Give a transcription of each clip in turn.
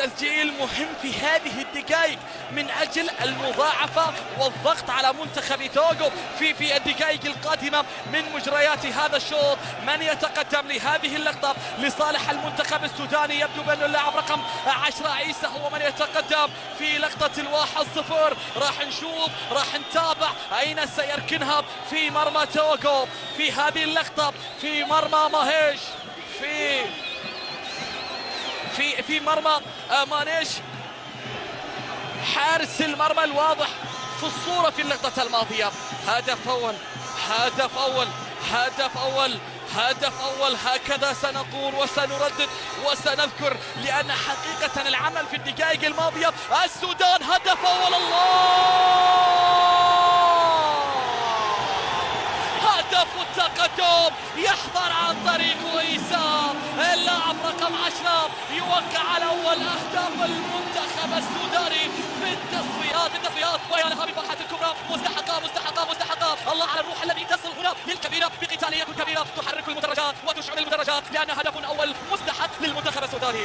الجيل مهم في هذه الدقائق من أجل المضاعفة والضغط على منتخب توغو في الدقائق القادمة من مجريات هذا الشوط. من يتقدم لهذه اللقطة لصالح المنتخب السوداني؟ يبدو بأن اللاعب رقم 10 عيسى هو من يتقدم في لقطة 1-0. راح نشوف، راح نتابع أين سيركنها في مرمى توغو في هذه اللقطة، في مرمى ماهيش، في مرمى مانيش، حارس المرمى الواضح في الصورة في اللقطة الماضية. هدف أول، هدف أول، هدف أول، هدف أول. هكذا سنقول وسنردد وسنذكر، لأن حقيقة العمل في الدقائق الماضية السودان هدف أول. الله، هدف التقدم يحضر عن طريق ويسار. اللاعب رقم 10 يوقع على أول أهداف المنتخب السوداني في التصفيات، ويا لها بالفرحة الكبرى. مستحقة مستحقة مستحقة. الله على الروح الذي تصل هنا للكبيرة بقتالية كبيرة تحرك المدرجات وتشعل المدرجات، لأن هدف أول مستحق للمنتخب السوداني.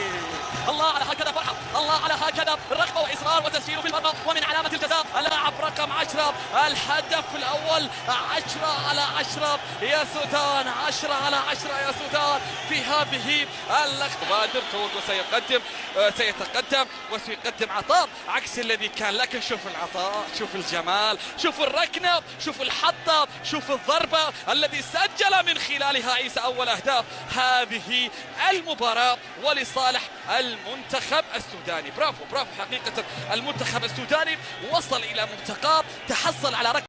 الله على هكذا فرحة، الله على هكذا رغبة وإصرار وتسجيل في المرمى. ومن علامة الجزاء اللاعب رقم 10 الهدف الأول. 10/10 يا سودان، 10/10 يا سودان في هذه اللقطة. بادر توغو سيتقدم وسيقدم عطاء عكس الذي كان، لكن شوف العطاء، شوف الجمال، شوف الركنة، شوف الحطة، شوف الضربة الذي سجل من خلالها عيسى أول أهداف هذه المباراة ولصالح المنتخب السوداني. برافو برافو، حقيقة المنتخب السوداني وصل إلى مرتقى، تحصل على ركنة